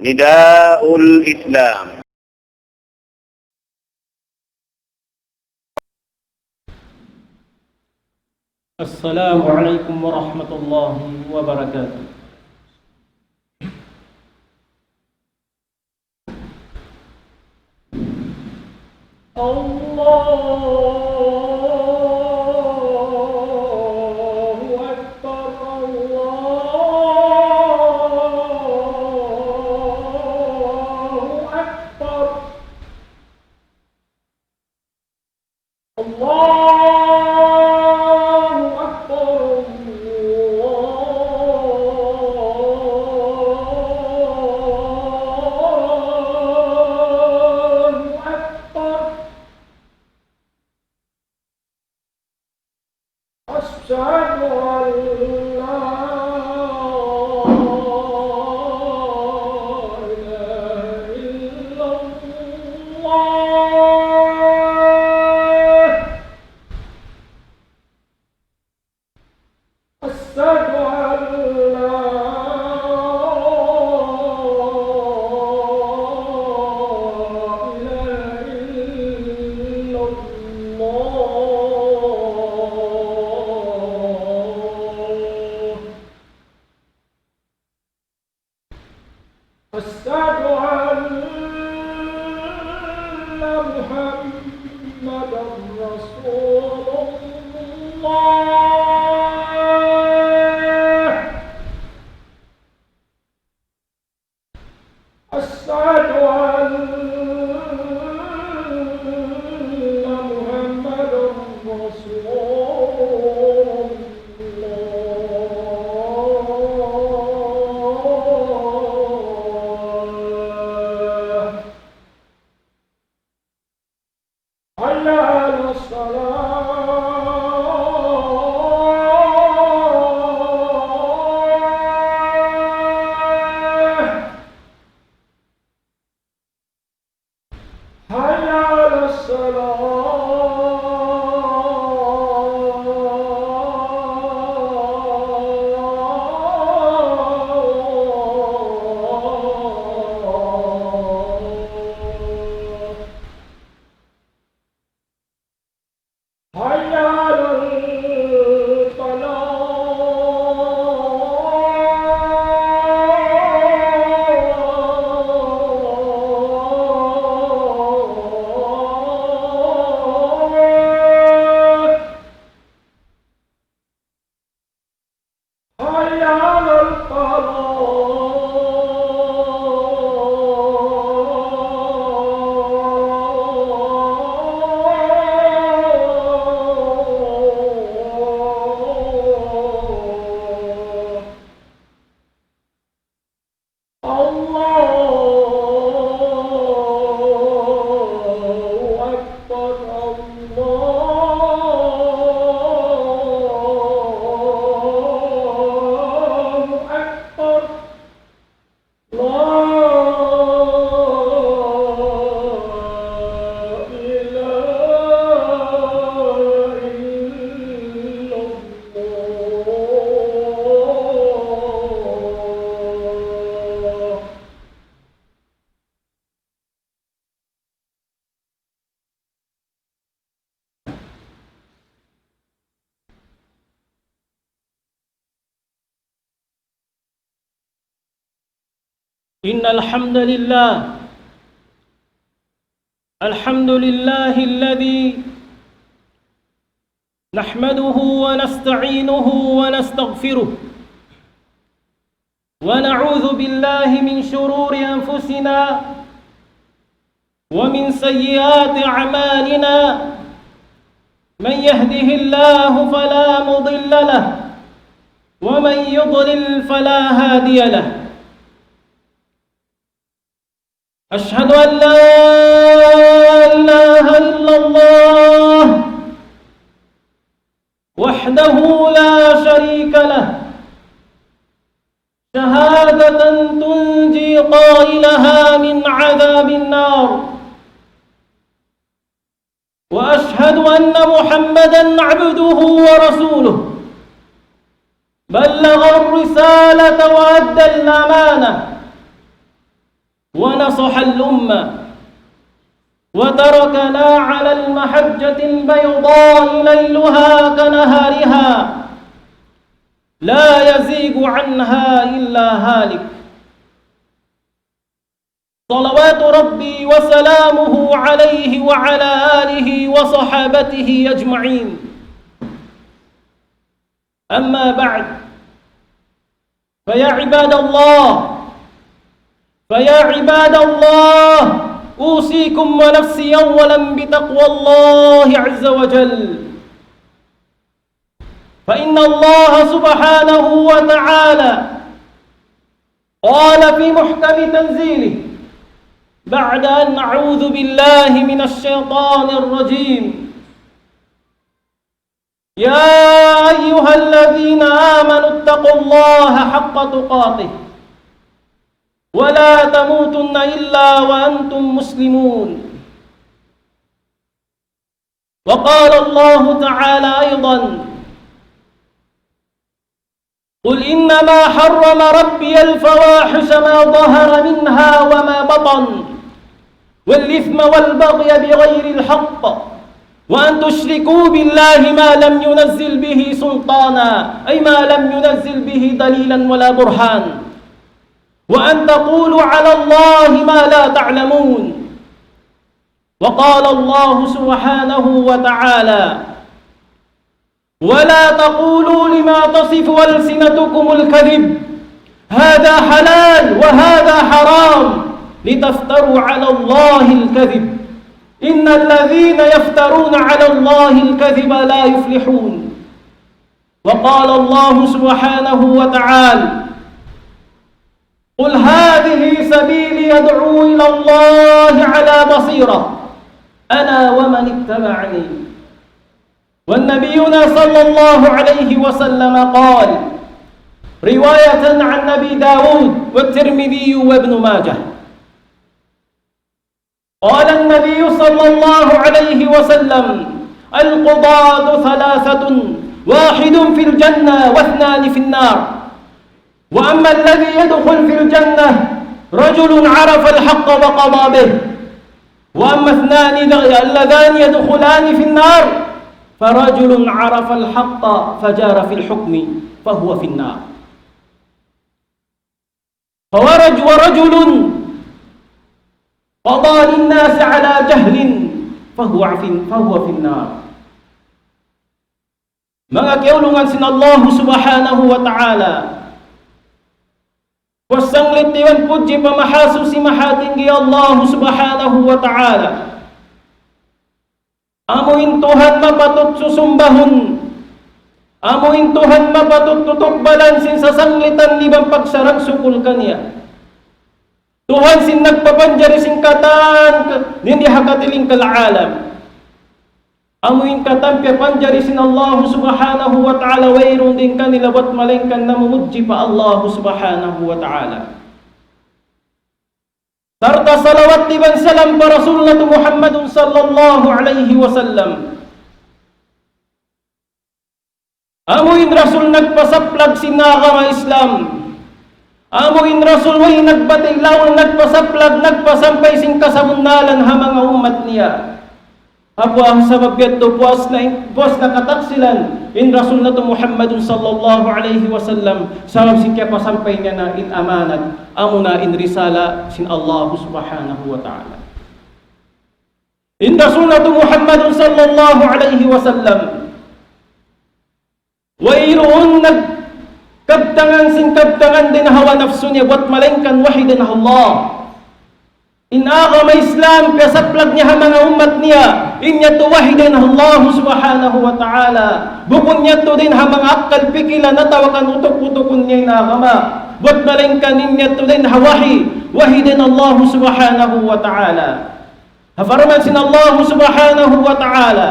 نداء الإسلام. السلام عليكم ورحمة الله وبركاته. الله أكبر الله أكبر الله أكبر الله أكبر. أشهد أن لا إله إلا الله. أشهد أن لا إله إلا الله. أشهد أن محمدا رسول الله. أشهد أن محمدا رسول الله. حي على الصلاة. حي على الصلاة. حي على الفلاح. حي على الفلاح. الله أكبر الله أكبر. لا إله إلا الله. إن الحمد لله الذي نحمده ونستعينه ونستغفره ونعوذ بالله من شرور أنفسنا ومن سيئات أعمالنا. من يهده الله فلا مضل له ومن يضلل فلا هادي له. أشهد أن لا إله إلا الله وحده لا شريك له شهادة تنجي قائلها من عذاب النار. وأشهد أن محمدًا عبده ورسوله بلغ الرسالة وأدى الأمانة ونصح الأمة وتركنا على المحجة البيضاء ليلها كنهارها لا يزيغ عنها إلا هالك. صلوات ربي وسلامه عليه وعلى آله وصحابته أجمعين. أما بعد، فيا عباد الله أوصيكم ونفسي أولا بتقوى الله عز وجل، فإن الله سبحانه وتعالى قال في محكم تنزيله بعد أن أعوذ بالله من الشيطان الرجيم: يا أيها الذين آمنوا اتقوا الله حق تقاته ولا تموتن إلا وأنتم مسلمون. وقال الله تعالى أيضا: قل إنما حرم ربي الفواحش ما ظهر منها وما بطن والإثم والبغي بغير الحق وأن تشركوا بالله ما لم ينزل به سلطانا، أي ما لم ينزل به دليلا ولا برهان، وأن تقولوا على الله ما لا تعلمون. وقال الله سبحانه وتعالى: ولا تقولوا لما تصف ألسنتكم الكذب هذا حلال وهذا حرام لتفتروا على الله الكذب إن الذين يفترون على الله الكذب لا يفلحون. وقال الله سبحانه وتعالى: قل هذه سبيلي يدعو إلى الله على بصيرة أنا ومن اتبعني. والنبينا صلى الله عليه وسلم قال رواية عن أبي داود والترمذي وابن ماجه، قال النبي صلى الله عليه وسلم: القضاة ثلاثة، واحد في الجنة واثنان في النار. وأما الذي يدخل في الجنة رجل عرف الحق وقضى به، وأما اثنان اللذان يدخلان في النار فرجل عرف الحق فجار في الحكم فهو في النار. ورجل قضى للناس على جهل فهو في النار. Mga kaulungan sin Allah subhanahu wa ta'ala, wasanglit tiwan puji pamahasu si mahatinggi Allah subhanahu wa ta'ala. Amuin Tuhan mapatut susumbahun, amuin Tuhan mapatut tutugbalan sin sasanglitan libang pagsarang sukul kanya. Tuhan sin nagpapanjari singkatan hindi hakatiling kalalam. Amuin katampya panjari sin Allah subhanahu wa ta'ala wairun din kanila wat malengkan na mumudji pa Allah subhanahu wa ta'ala. Serta salawat dan salam para Rasulullah Muhammad sallallahu alaihi wasallam. Amuin Rasul nagpasaplag sinagama Islam. Amuin Rasul way nagbatilaw nagpasaplag nagpasampay sing kasamunnalan ha mga umat niya. Apo ang sabab yato puas na kataksilan in Rasul na Muhammad sallallahu alaihi wasallam sabab sing kaya pasampay niya na in amanat amuna in risala sin Allah subhanahu wa ta'ala. In Rasul na Muhammad sallallahu alaihi wasallam wairoon nagkabtangan sin kabtangan din hawa nafsu niya buat malengkan wahidan Allah. Inagama Islam kasaplag niya mga umat niya inya to wahidan Allah subhanahu wa ta'ala. Bukun niya to din mga akal pikila na tawakan utok-utokun niya inagama. Buat malengkan niya to din wahidan Allah subhanahu wa ta'ala. Hafarman sin Allah subhanahu wa ta'ala: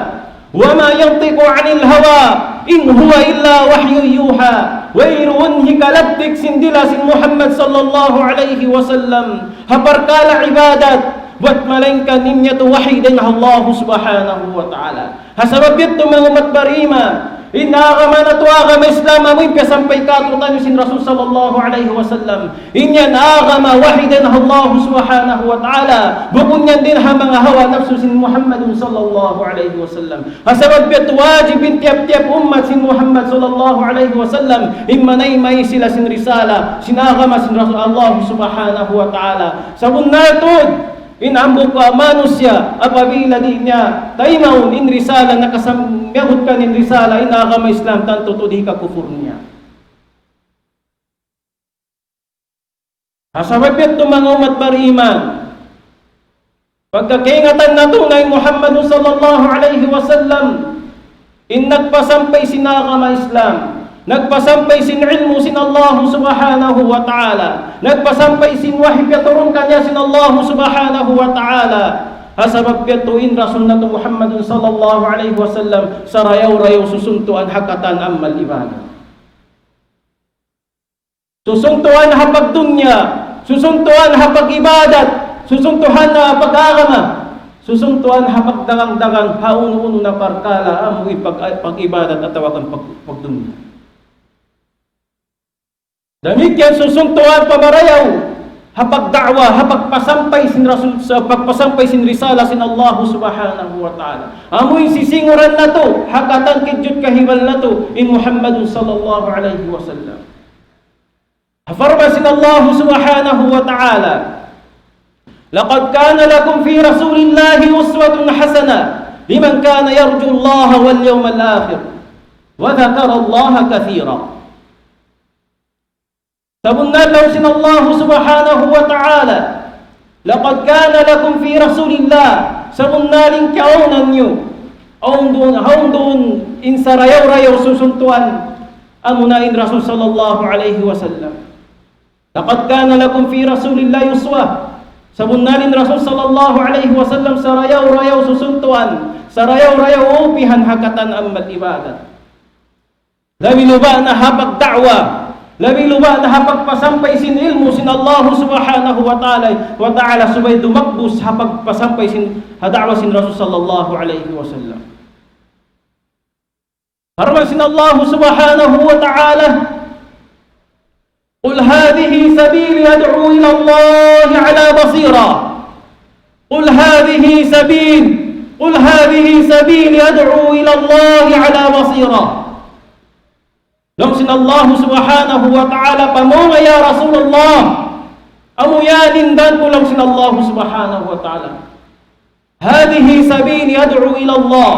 wa ma yantiqu 'anil hawa in huwa illa wahyu yuha. Wairun hikalabdik sindila sin Muhammad sallallahu alaihi wasallam haparkala ibadat buat malengkan ninya tu wahidan Allah subhanahu wa ta'ala. Hasabab ito mga umat barima Inagama na to agama Islam amoy piyasampay katutan sin Rasul sallallahu alaihi wasallam. Inyan agama wahidan Allah subhanahu wa ta'ala. Bukun yan din ha mga hawa nafsu sin Muhammad sallallahu alaihi wasallam. Hasabab bit wajibin tiap-tiap ummat sin Muhammad sallallahu alaihi wasallam. Immanay may sila sin risala. Sinagama sin Rasul Allah subhanahu wa ta'ala. Sabun natod inambok ka manusia apabila di niya taimaun in risala nakasamyahut ka nin risala inagama Islam tanto to di ka kufur niya. Asababit to mga umat bariman pagkakaingatan na to na Muhammad sallallahu alaihi wasallam in nagpasampay sinagama Islam, nagpasampay sin ilmu sin Allah subhanahu wa ta'ala, nagpasampay sin wahib yaturun kanya sin Allah subhanahu wa ta'ala. Hasabab yatuin Rasul na to Muhammad sallallahu alaihi wasallam sarayaw-rayaw susuntuan hakatan ammal ibadah. Susuntuan hapag dunya, susuntuan hapag ibadat, susuntuhan na pag-agama, susuntuan hapag dagang-dagang hauno-uno na parkala amoy pag-ibadat at tawagan pag-dunya. Demikian susuntuan pamarayaw, hapag da'wa, hapag pasampay sin Rasul, pagpasampay sin risala sin Allah subhanahu wa ta'ala. Amoy sisinguran na to, hakatan kidyut kahibal na to, in Muhammadun sallallahu alaihi wasallam. Hafarma sin Allah subhanahu wa ta'ala, laqad kana lakum fi rasulillahi uswatun hasana liman kana yarju Allah wal yawmal akhir wa dhakara Allah kathira. Sabunna law sin Allah subhanahu wa ta'ala, laqad kana lakum fi rasulillah, sabunna rin kaunan nyo haundun in sarayaw-rayaw susuntuan amunain Rasul sallallahu alaihi wasallam. Laqad kana lakum fi rasulillah uswa, sabunna rin Rasul sallallahu alaihi wasallam sarayaw-rayaw susuntuan, sarayaw-rayaw upihan hakatan ammal ibadat. Labi luba na hapag da'wa, labi luba na hapagpasampay sin ilmu sin Allah subhanahu wa ta'ala subay dumakbus hapagpasampay sin hada'wa sin Rasul sallallahu alaihi wasallam. Harman sin Allah subhanahu wa ta'ala, qul hadhihi sabili ad'u ila Allah ala basira, qul hadhihi sabili ad'u ila Allah ala basira. Lang sin Allah subhanahu wa ta'ala pamunga ya Rasulullah, amuyanin dan ko lang sin Allah subhanahu wa ta'ala. Hadihi sabili ad'u ila Allah,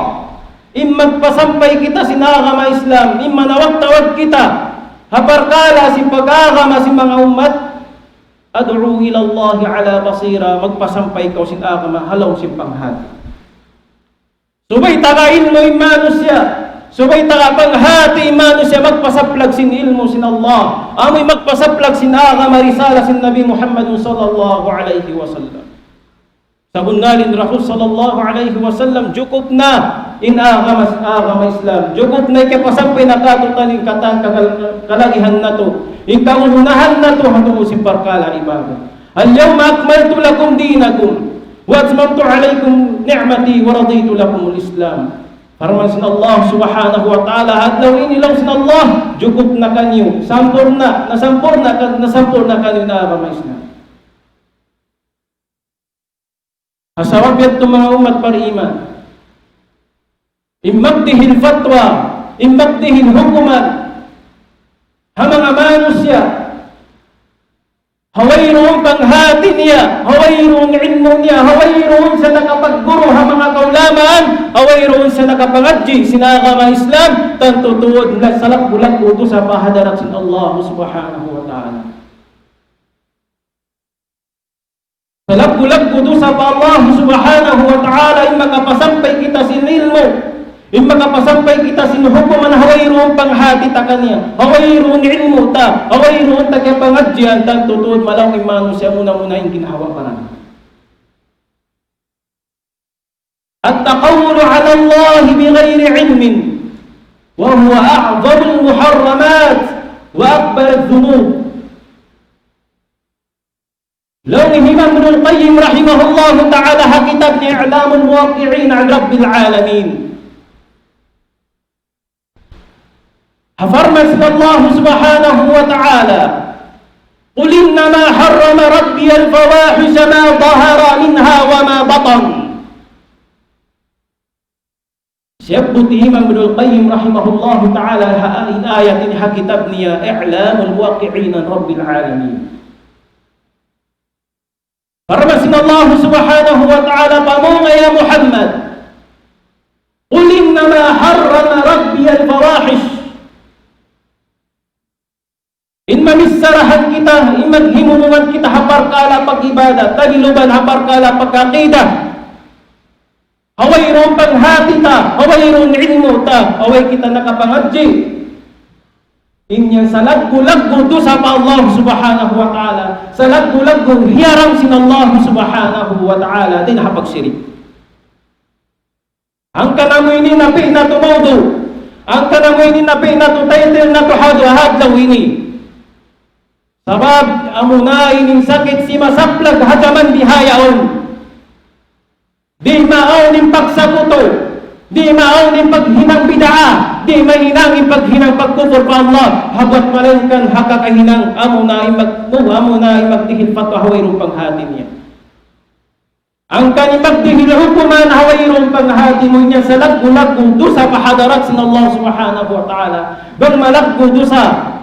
magpasampay kita sinagama Islam, manawag-tawag kita haparkala si pag-agama si mga umat, ad'u ila Allah ala basira, magpasampay ka sin agama halaw sin panghati. Subay tagain mo imanus siya, subay tagapang hati imano siya magpasaplag sin ilmu sin Allah, amoy magpasaplag sin agama risala sin Nabi Muhammad sallallahu alaihi wasallam. Sabunalin Rasul sallallahu alaihi wasallam jukup na in agama Islam, jukup na ikapasampay na katutan in katang kalagihan na to, in kaunahan na to hatungo sin parkala ibadah. Al-yawma akmaltu lakum dinakum wa atmamtu alaykum ni'mati wa raditu lakum al-Islam. Farman sin Allah subhanahu wa ta'ala, hadlaw inilaw sin Allah, jukup na kanyo, nasampur na kanyo na agama Islam. Asawab yato mga umat pariman, imagdihin fatwa, imagdihin hukuman, hamang amanus siya, hawayroon panghati niya, hawayroon ilmu niya, hawayroon sa nakapagguro ha mga kaulaman, hawayroon sa nakapangadji sinagama Islam, tantutuod na salak-bulak uto sa pahadarat sin Allah subhanahu wa ta'ala. Salak-bulak uto sa Allah subhanahu wa ta'ala, yung makapasampay kita sin ilmu, yung makapasampay kita sin hukuman, hawayroon panghati ta kanya, hawayroon ilmu ta, hawayroon ta kaya pangadjian, tantutuod malaw imano siya muna-muna yung ginawa pa namin. At-taqawlu ala Allah bighayri ilmin wa huwa a'zamul muharramat wa akbarul dhunub. Law Imam Ibnul Qayyim rahimahullah ta'ala ha kitab ni I'lamul Muwaqqi'in 'an Rabbil Alamin. Firman Allah subhanahu wa ta'ala, قل إنما حرم ربي الفواحش ما ظهر منها وما بطن. Siyabot Imam Ibnul Qayyim rahimahullahu ta'ala in ayatin ha kitab niya I'lamul Muwaqqi'in an Rabbil Alamin. Firman Allah subhanahu wa ta'ala, pamunga ya Muhammad, قل إنما حرم ربي الفواحش. In mamisarahan kita, in maghimunuman kita hapar kala pag-ibada, tagiluban hapar kala pag-aqida. Haway ron panghati ta, haway ron ilmo ta, haway kita nakapangadji. Inyang salaggo-laggo do sa Allah subhanahu wa ta'ala, salaggo-laggo hiyaram sin Allah subhanahu wa ta'ala, din hapag-sirik. Ang kanamoy ni napi na tumawdo, ang kanamoy ni napi na tutaytil na tuhado hadlaw ini. Sabab amunay ning sakit si masaplag hadaman bihayaon. Di maaw ning pagsaguto, di maaw ning paghinang bidaa, di mahinang ning paghinang pagkufur pa Allah. Habat malengkan hakakahinang amunay magdihil fatwa hawayrong panghati niya. Ang kani magdihil hukuman hawayrong panghati mo niya sa laggo-laggo dusa pahadarat sin Allah subhanahu wa ta'ala. Bang malaggo dusa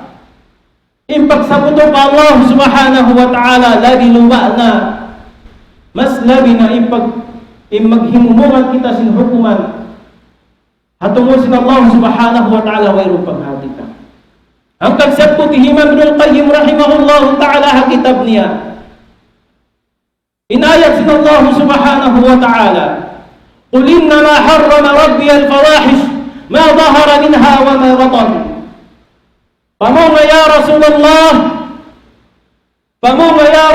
impagsabuto pa Allah subhanahu wa ta'ala, labi luwa na mas labi na maghimumungan kita sin hukuman hatungo sin Allah subhanahu wa ta'ala wayrong panghati ka. Ang konsepto ti Imam Ibnul Qayyim rahimahullahu ta'ala ha kitab niya inayat sin Allah subhanahu wa ta'ala, قل إنما حرم ربي الفواحش ما ظهر منها وما بطن. Pamunga ya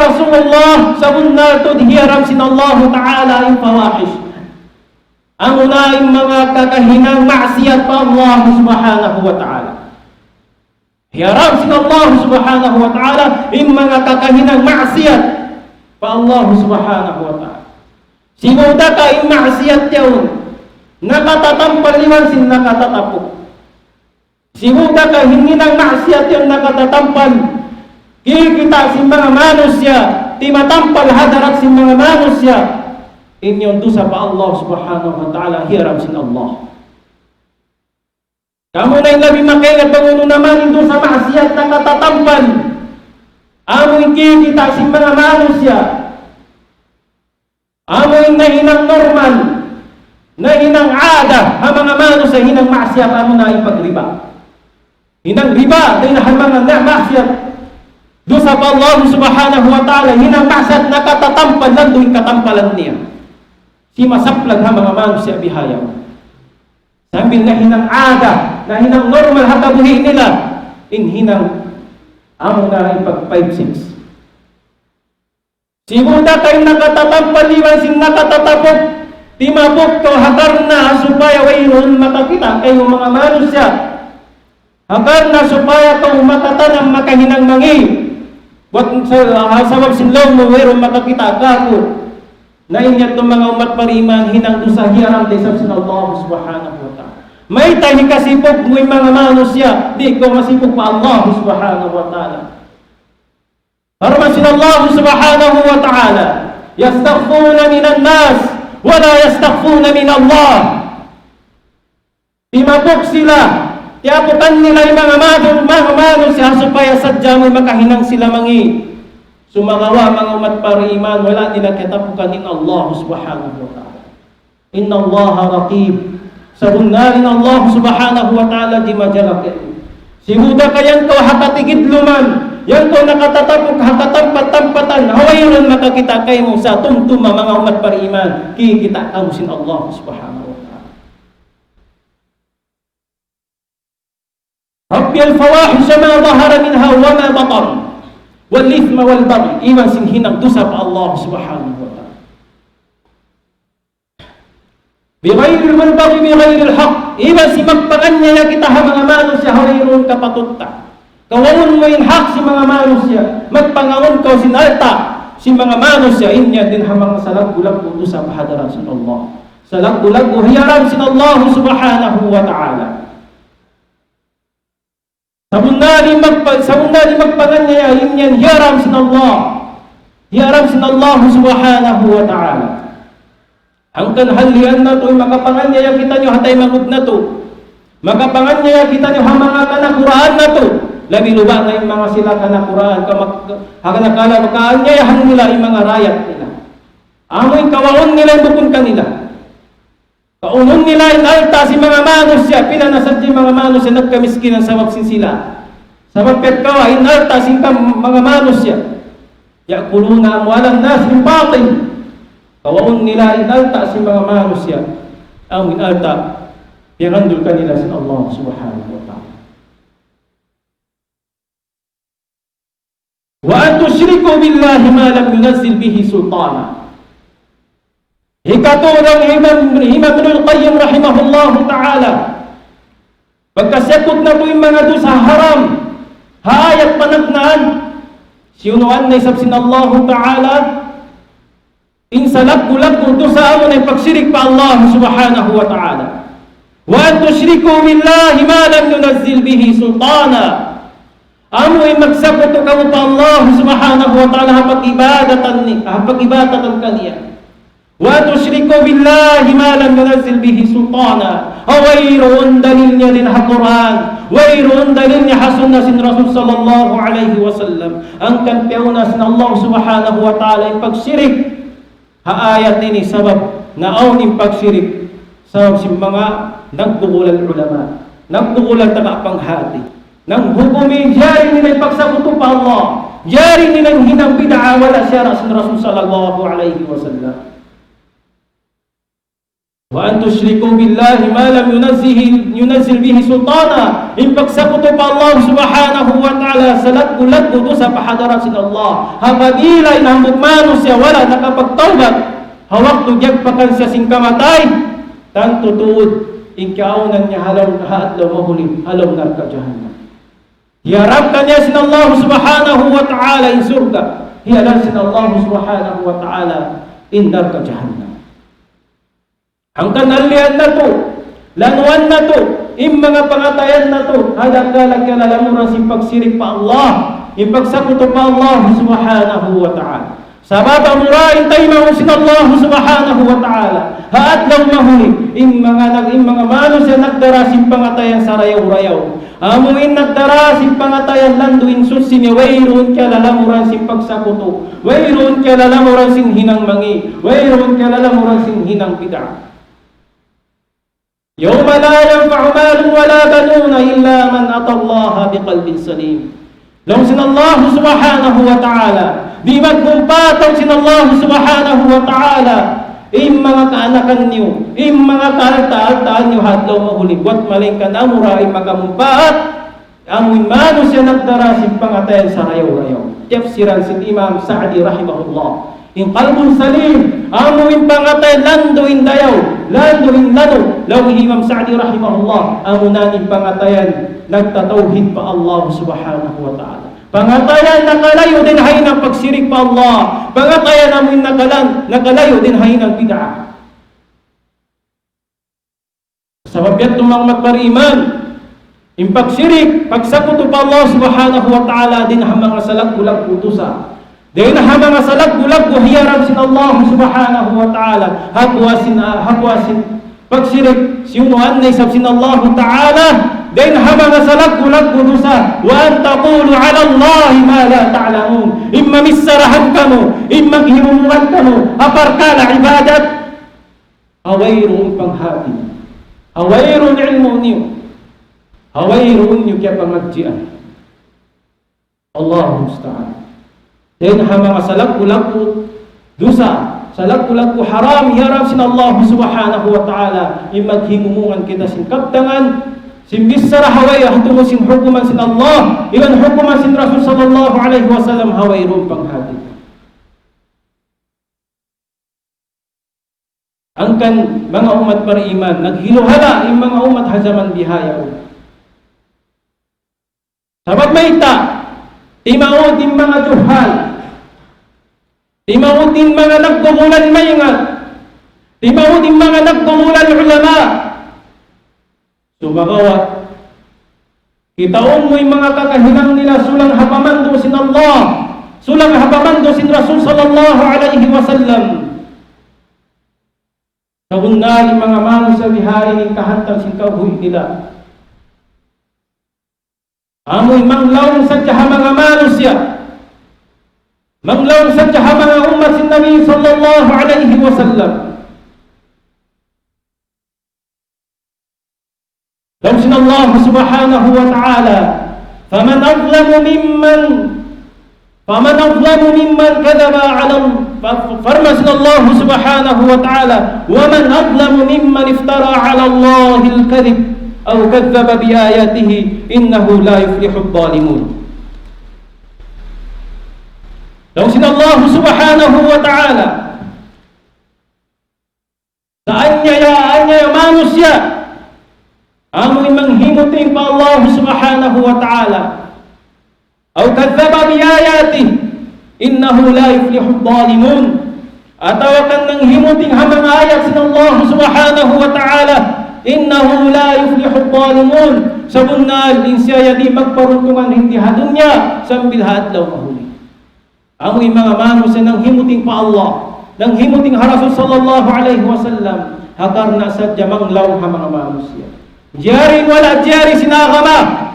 Rasulullah, sabunna to dihiram sin Allah ta'ala yung fawahish. Ang unaing mga kakahinang maksiyat pa Allah subhanahu wa ta'ala. Hiyaram sin Allah subhanahu wa ta'ala yung mga kakahinang maksiyat pa Allah subhanahu wa ta'ala. Sinuda ka yung maksiyat yun, nakatatampal liman sin nakatatapok. Simuda ka hindi ng maksiyat yung nakatatampan. Kikita si mga manusya, ti matampal hadarat si mga manusya. Inyong dusa pa Allah subhanahu wa ta'ala, hiram sin Allah. Kamu na yung labi makaingat banguno naman yung dusa maksiyat nakatatampan. Amoy kikita si mga manusya. Amoy nahinang normal, nahinang ada, ang mga manusya hinang maksiyat amo na yung pagriba. Hinang riba, dahil mga maksiyat doon sa Allah subhanahu wa ta'ala, hinang maksiyat nakatatampan lang doon katampalan niya. Si masaplag ha mga manusya bihayaw. Sambil na hinang ada, na hinang normal hatabuhi nila, hinang amo na ipag 5-6. Simuda kayo nakatatampan liwan sin nakatatapok, timabok to hakar na supaya wayron makakita kayo mga manusya. Hakar na supaya kau matatanang makahinang mangi. Wat sabab sinlaw mo mayroong makakita kako. Na inyat itong mga umat pariman hinang dusa hiyaram desab sin Allah subhanahu wa ta'ala. May tahi kasipog mo yung mga manusya, di ko masipog pa Allah subhanahu wa ta'ala. Harman sin Allah subhanahu wa ta'ala, yastaghfuna minan nas, wala yastaghfuna min Allah. Timabok sila, tiaputan nila yung mga manusya supaya sadya mo'y makahinang sila mangi. Sumagawa mga umat pariman, wala nila katapukan in Allah subhanahu wa ta'ala. Inna Allah raqib. Sabunnarin Allah subhanahu wa ta'ala di majalak. Simuda kayan ko hakatigid luman. Yan ko nakatatapok hakatampat-tampatan. Hawayron makakita kayo mo sa tumtuma mga umat pariman. Kikita ka mo sin Allah subhanahu wa ta'ala. Rabbi al-fawahisha ma zahara minha wa ma batan. Wal-ithma wal-baghi. Iwan sin hinang dusa pa Allah subhanahu wa ta'ala. Bighayril wal-baghi bighayril haq. Iwan si magpanganya na kita ha mga manusya hawayron kapatutta. Kawangon mo yung hak si mga manusya. Magpangangon ka sinalta si mga manusya. Inya din ha mga salag-gulag dusa pahadaran sin Allah. Salag-gulag hiyaran sin Allah subhanahu wa ta'ala. Sabunari magpanganyaya inyan hiyaram sin Allah. Hiyaram sin Allah subhanahu wa ta'ala. Angkan halian na to makapanganyaya kita nyo hatay mangub na to. Makapanganyaya kita nyo hamanga kanakuraan na to. Labi luba na yung mga sila kanakuraan. Haganakala makaanyayahan nila yung mga rayat nila. Amoy kawaon nila yung bukun kanila. Kaunon nila yung alta si mga manusia. Pinanasad yung mga manusia nagkamiskinan sa waksin sila. Sa magpetkawa, yung alta si mga manusia. Yakuluna amwalan nas yung batin. Kawaon nila yung alta si mga manusia. Ang alta, pinandul kanila sa Allah subhanahu wa ta'ala. Wa an tusyriku billahi ma lam yunazzil bihi sultana. Hikaturang Imam Ibnul Qayyim rahimahullahu ta'ala. Pagkasakot na to yung mga dosa haram, hayat panagnaan, siyunuan na isabsin Allah ta'ala, insalagbulag dosa amo na ipagsirik pa Allah subhanahu wa ta'ala. Wa an tusyriku billahi ma lam yunazzil bihi sultana. Amoy magsabot ka mo pa Allah subhanahu wa ta'ala hapag-ibadatan kaniya. Wa tusyriku billahi ma lam yunazzil bihi sultana. Awayroon dalil niya din ha Quran. Wayroon dalil niya ha sunnah sin Rasul sallallahu alaihi wasallam. Ang kampiyauna sin Allah subhanahu wa ta'ala yung pagsirik. Ha ayat ini sabab na aw yung pagsirik. Sabab si mga nagbukulan ulama. Nagbukulan tagapanghati. Nang hukumi, jari nila ipagsabuto pa Allah. Jari nilang hinang bid'a wala siya Rasul sallallahu alaihi wasallam. Wa an tusyriku billahi ma lam yunazzil bihi sultana. Ipagsabuto pa Allah subhanahu wa ta'ala salat-bulat do sa pahadaran sin Allah. Hapagila inambog manusia wala nakapagtawbat. Hawak tugyag pakan siya sing kamatay. Tanto tuod, inkaunan niya halaw mahuli, halaw narka jahannam. Hiharapkan niya sin Allah subhanahu wa ta'ala in surga. Hiyalan sin Allah subhanahu wa ta'ala in narka jahannam. Ang kanalian na to, lanuan na to, yung mga pangatayan na to, hadagalag ka lalamuran si pagsirik pa Allah, yung pagsakuto pa Allah subhanahu wa ta'ala. Sabab amurain tayo mga sin Allah subhanahu wa ta'ala. Haat lang mahuli, yung mga manusia nagdarasin pangatayan sa rayaw-rayaw. Amuin nagdarasin pangatayan landuin susin wayroon ka lalamuran sin pagsakuto. Wayroon ka lalamuran sin hinang mangi. Wayroon ka lalamuran sin hinang bid'a. Yawma la yanfa'u malun wala banuna illa man atallaha biqalbin salim. Law sin Allah subhanahu wa ta'ala, di magkumpataw sin Allah subhanahu wa ta'ala, mga kaanakan niyo, mga kaarta-artaan niyo hadlaw mahuli, buat malingkan amura, magamumpaat, amuin mano siya nagdarasin pangatayan sa rayaw-rayaw. Tafsiran sin Imam Sa'di rahimahullah. In qalbun salim, amuin pangatayan landuin dayaw, landuin lano, lawin Imam Sa'di rahimahullah, amunanin pangatayan, nagtatawhid pa Allah subhanahu wa ta'ala. Pangatayan nakalayo din hay ng pagsirik pa Allah. Pangatayan namin nakalayo din hay ng bid'a. Sabab yan tumang magpariman. Yung pagsirik, pagsakuto pa Allah subhanahu wa ta'ala din ha mga salag-bulag putusa. Din ha mga salag-bulag hiyaram sin Allah subhanahu wa ta'ala. Hapwasin pagsirik, siyunuan na isab sin Allah ta'ala. Din habang salag-bulag putusa, wa an taqulu ala Allah ma la ta'lamun. Imma misarahan kamo, imma himuman kamo, aparkala ibadat. Awayroon panghati, awayroon ilmu niyo, awayroon niyo kaya pangagjian. Allah musta'an. Din habang salag-bulag putusa, salag-bulag haram, hiyaram sin Allah subhanahu wa ta'ala, imma himuman kita sin kaptangan, simbisara haway hatungo sin hukuman sin Allah, ilan hukuman sin Rasul sallallahu alaihi wasallam haway rumpang hati. Angkan mga umat beriman naghiluhala yung mga umat hazaman bihaya. Sabab mayta timaod yung mga juhal, timaod yung mga nagdumulan mayngat, timaod yung mga nagdumulan ulama. Sumagawat Kitaon mo'y mga kakahinang nila sulang hapamando sin Allah, sulang hapamando sin Rasul sallallahu alaihi wasallam. Kabunali mga mano sa bihari ng kahantang sin kauhuy nila. Amoy manglawang sa tiyaha mga mano siya. Manglawang sa tiyaha mga umat sin Nabi sallallahu alaihi wasallam. Law sin Allah subhanahu wa ta'ala, faman azlamu mimman kadaba 'ala farmasin Allah subhanahu wa ta'ala, wa man azlamu mimman iftara 'ala Allah al-kadhib aw kadzdzaba bi ayatihi innahu la yuflihu adh-dhalimun. Law sin Allah subhanahu wa ta'ala, saan niya manusia amoy manghimuting pa Allah subhanahu wa ta'ala aw kadzdzaba bi ayatihi innahu la yuflihu adh-dhalimun, atawakan nang himuting hamang ayat sin Allah subhanahu wa ta'ala innahu la yuflihu adh-dhalimun, sabunnal insya di magparuntungan hindi hadunya sambil hadlaw mahuli. Amoy mga manusia nang himuting pa Allah, nang himuting ha Rasul sallallahu alaihi wasallam, hakar na sadya manglaw ha mga manusia. Jari wala jari sinagama.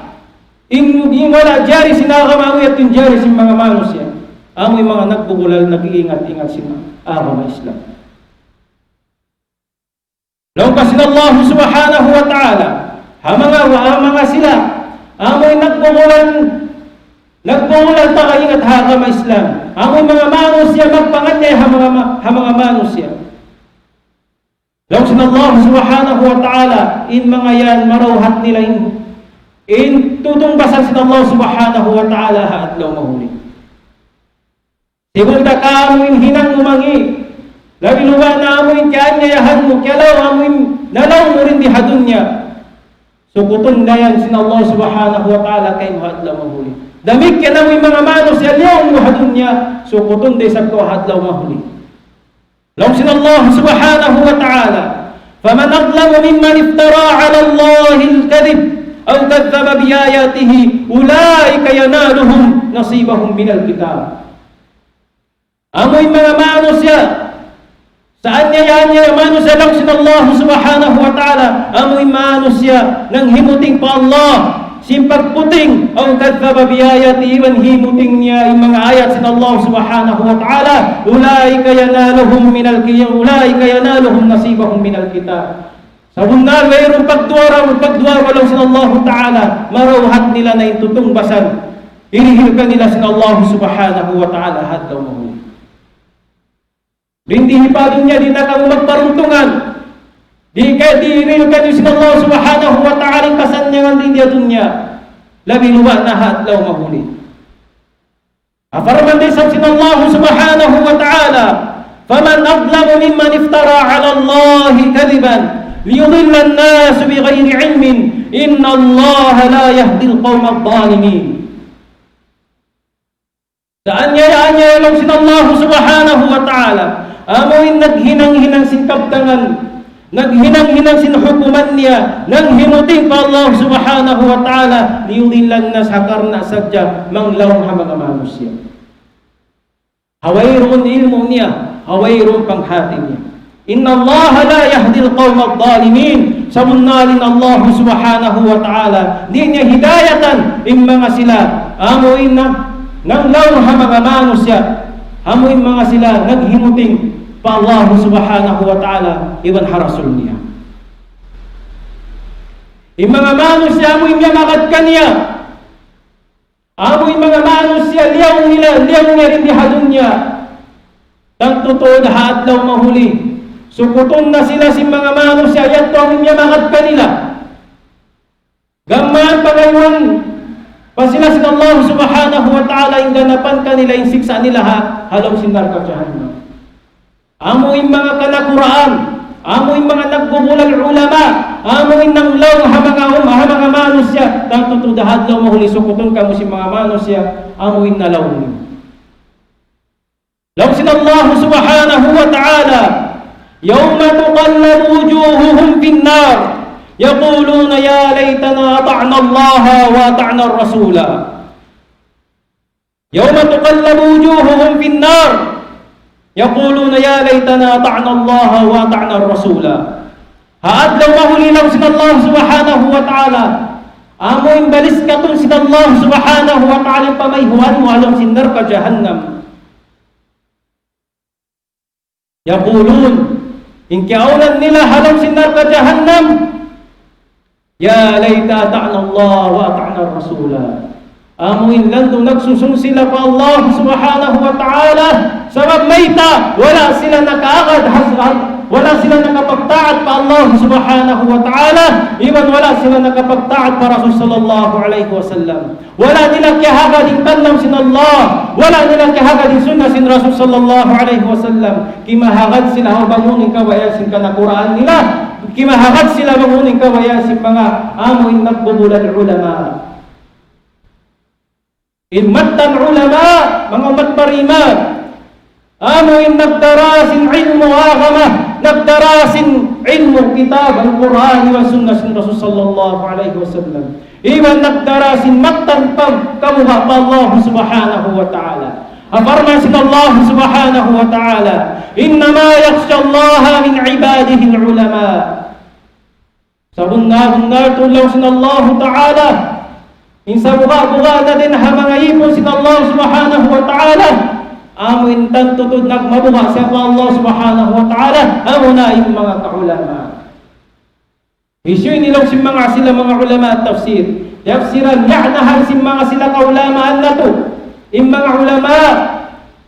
Hindi wala jari sinagama at yung jari sin mga manusia. Amoy mga nagbubulal, nag-iingat-ingat sin agama Islam. Law kasin Allah subhanahu wa ta'ala, mga sila, amoy nagbubulal pa kaingat agama Islam. Amoy mga manusia magpanganyay ha mga manusia. Law sin Allah subhanahu wa ta'ala, in mga yan marawhat nila in tutungbasan sin Allah subhanahu wa ta'ala ha adlaw mahuli. Sigunda ka amoy hinang umangi, labi luwa na amoy kanyayahan mo, kyalaw amoy nalaw mo rin di hadunya. Sukuton na yan sin Allah subhanahu wa ta'ala kay mo adlaw mahuli. Damik yan amoy mga manos yalyaw mo hadunya, sukuton de sa ko adlaw mahuli. Law sin Allah subhanahu wa ta'ala, faman adlamu mimman iftara 'ala Allah al-kadhib aw kadzdzaba bi ayatihi ulaika yanaluhum nasibahum minal kitab. Amoy mga manusia, saan niya manusia lang sin Allah subhanahu wa ta'ala, amoy manusia nang himuting pa Allah, simpagputing aw kadzdzaba bi ayatihi man himuting niya yung mga ayat sin Allah subhanahu wa ta'ala, ulaika yanaluhum nasibahum minal kitab. Sabunal mayroong pagduwara lang sin Allah ta'ala, marawhat nila na intutong basan, irihil ka nila sin Allah subhanahu wa ta'ala hadlaw mahuli. Rindihi pa dunya di na kang magparuntungan, di irihil ka nila sin Allah subhanahu wa ta'ala kasan niya ng rindiya dunya, labi luwa na hadlaw mahuli. Afarman din sa sin Allah subhanahu wa ta'ala, faman adlamu mimman iftara 'ala Allah kadhiban liyudilla an-nas bighayri 'ilmin inna Allah la yahdi al-qawma adh-dhalimin. Saan niya lang sin Allah subhanahu wa ta'ala, amoy naghinang-hinang sin kabtangan, naghinang-hinang sin hukuman niya, nang himuting pa Allah subhanahu wa ta'ala liyudilla an-nas hakar na sadya manglaw ha mga manusia. Hawayron ilmu niya, hawayron panghati niya. Inna Allah la yahdi al-qawma adh-dhalimin, samunnalin Allah subhanahu wa ta'ala di niya hidayatan in mga sila amoy nang law ha mga manusia, amoy mga sila naghimuting pa Allah subhanahu wa ta'ala iwan harasul niya. In mga manusia amoy niya makad kaniya, amoy mga manusia liyaw niya rin di hadunya, tang totoo na hadlaw mahuli. Sukuton na sila si mga manusia, yan to ang inyamakat kanila. Gamaan pa ngayon, pa sila sin Allah subhanahu wa ta'ala, yung ganapan kanila, yung siksa nila halaw sinar ka jahannam. Amo yung mga kanakuraan, amo yung mga nagbubulal ulama, amo yung nanglaw ha mga manusia, tang totoo na hadlaw mahuli. Sukuton ka mo si mga manusia, amo yung nalaw niyo. Law sin Allah subhanahu wa ta'ala, yawma tuqallabu wujuhuhum fin nar يقولون يا ليتنا أطعنا الله وأطعنا الرسول يوم تقلب وجوههم في النار يقولون يا ليتنا أطعنا الله وأطعنا الرسول. Haad lang mahulilaw sin Allah subhanahu wa ta'ala. Amo imbalis katong sin Allah subhanahu wa ta'ala pamayhuan mo alam sin nar ka jahannam. Yaqulun in kiaulan nila halam sin nar ka jahannam. Ya laita ata'na Allah wa ata'na ar-rasula. Amo inlandong nagsusung sila pa Allah subhanahu wa ta'ala sa magmayta wala sila nakaagad wala sila nakapagtaat pa Allah subhanahu wa ta'ala, iwan wala sila nakapagtaat pa Rasul sallallahu alaihi wasallam. Wala nila kihagad in tanlam sin Allah, wala nila kihagad in sunnah sin Rasul sallallahu alaihi wasallam. Kimahagad sila bangunin kawayan sin kanakuraan nila, kimahagad sila bangunin kawayan sin mga amo in nagbubulad ulama. Inmatan ulama, mga umat barimat, amo in nagdarasin ilmu agama, nagdarasin ilmu kitab al-Quran wa sunnah sin Rasul sallallahu alaihi wasallam. Iwan nagdarasin matan kamuha pa Allah subhanahu wa ta'ala. Afarman sin Allah subhanahu wa ta'ala, innama yakhsha Allah min ibadihi al-ulama. Sabunna tulaw sin Allah ta'ala. Insa buka-buka na din ha mga ipon sin Allah subhanahu wa ta'ala. Amo intan tutod nagmabuka sa Allah subhanahu wa ta'ala. Amo na yung mga kaulama. Isyu'y nilaw sin mga sila mga ulama at tafsir. Tafsiran ya'nahan sin mga sila kaulamaan na to. Yung mga ulama,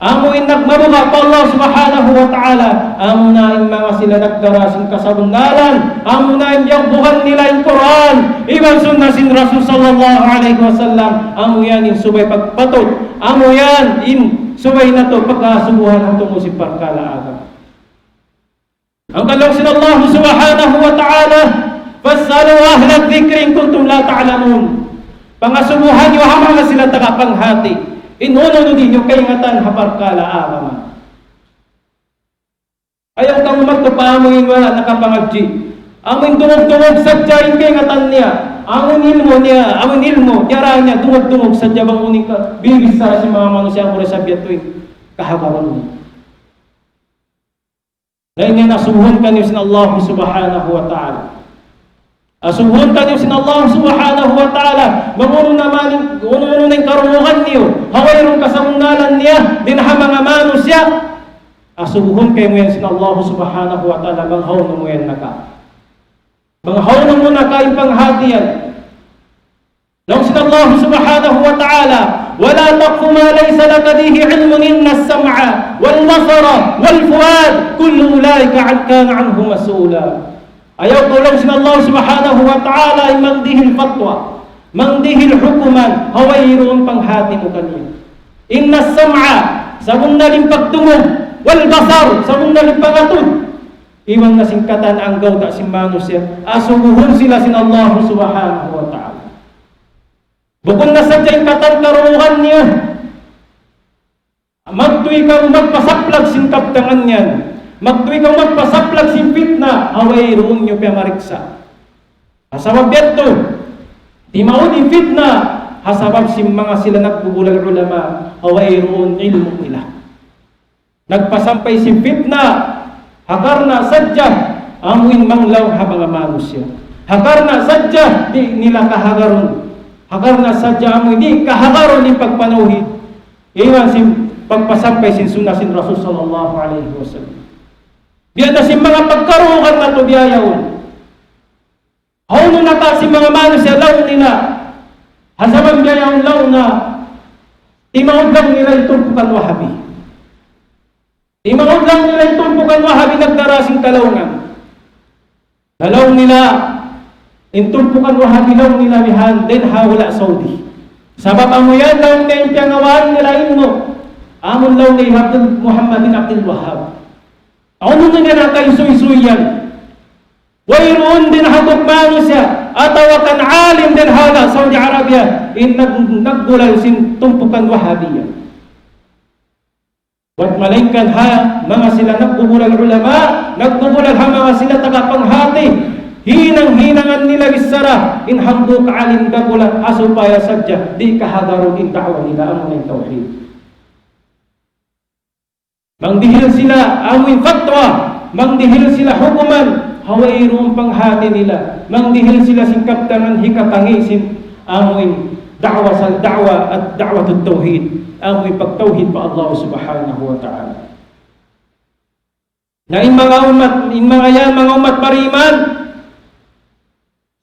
amo in nagmabuka pa Allah subhanahu wa ta'ala. Amo na yung mga sila nagdarasin kasabundalan. Amo na yung yakbukan nila yung Quran. Ibang sunnah sin Rasul sallallahu alaihi wasallam. Amo yan yung subay pagpatot. Amo yan in subay na to pagkasubuhan ang tumusip pagkalaaga. Ang kalong sin Allah subhanahu wa ta'ala, fasalu ahla dhikri in kuntum la ta'lamun. Pangasubuhan nyo hamang na sila tagapanghati. Inuno ninyo kaingatan haparkalaaga. Ayaw kang magkapamoyin wala nakapangagji. Amoy dungog-dungog sadya yung kaingatan niya. Amon ilmo niya, amon ilmo, tiyara niya, dungog-dungog sadya bang uning ka. Bibisa si mga manusia ang sabiat to kahagaran mo. Dahil nga nasuhon ka niyo sin Allah subhanahu wa ta'ala. Asuhon ka niyo sin Allah subhanahu wa ta'ala. Manguno naman, uno ng karunungan niyo. Hawayron kasamunalan niya, dinha mga manusya. Asuhon kayo mo yan sin Allah subhanahu wa ta'ala. Manghaw na mo yan naka. Manghaw na mo naka yung panghati yan. Lang sin Allah subhanahu wa ta'ala. ولا تقف ما ليس لك به علم إن السمع والبصر والفؤاد كل أولئك كان عنه مسؤولا. Ayaw ko lang sin Allah subhanahu wa ta'ala ay mangdihil fatwa, mangdihil hukuman, hawayroon panghati mo kaniya. Inna sam'a, sabong naling pagtungog, wal basar, sabong naling pangatod. Iwan na singkatan ang gawda si manusya, asubuhon sila sin Allah subhanahu wa ta'ala. Bukod na sadya yung katantaruhan niyo, magtuwi kang magpasaplag sin kaptangan yan. Magtuwi kang magpasaplag sin fitna, away roon nyo piyamariksa. Hasabab yato, di mauding fitna, hasabab sin mga sila nagbubulag ulama, away roon ilmu nila. Nagpasampay sin fitna, hakar na sadya, amuin manglaw ha mga manusya. Hakar na sadya, di nila kahagaron. Hakar na sadya amuin, di kahagaron ni pagpanuhid. Iwan sin pagpasampay sin sunnah sin Rasul sallallahu alaihi wasallam. Diyan na si mga pagkarukan na ito biyayawon. Hauno na ta si mga manusya law nila. Hasaman biyayawon law na timawag lang nila itumpukan wahabi. Timawag lang nila itumpukan wahabi nagdarasing kalawungan. Dalaw nila intumpukan wahabi law nila mihan den hawala Saudi. Sabab amo yan law na yung piyangawaan nila inmo. Amon law ni Abdul Muhammad bin Abdul Wahhab. Ano na nga kayo suy-suy yan? Wayroon din hatog manusya atawakan alim din hala Saudi Arabia in nagbulal sin tumpukan wahabiya. Wat malingkan ha mga sila nagbubulal ulama, nagbubulal ha mga sila tagapanghati. hinang-hinangan nila bisara in hamdu kaalin dagulat asupaya sadya di kahagaron in da'wa nila ang tauhid. Mangdihil sila amoy fatwa, mangdihil sila hukuman, hawairum panghati nila, mangdihil sila singkaptangan hikatangisin amoy da'wa sa da'wa at da'watul tauhid, amoy pagtauhid pa Allah subhanahu wa ta'ala. Na in mga umat pariman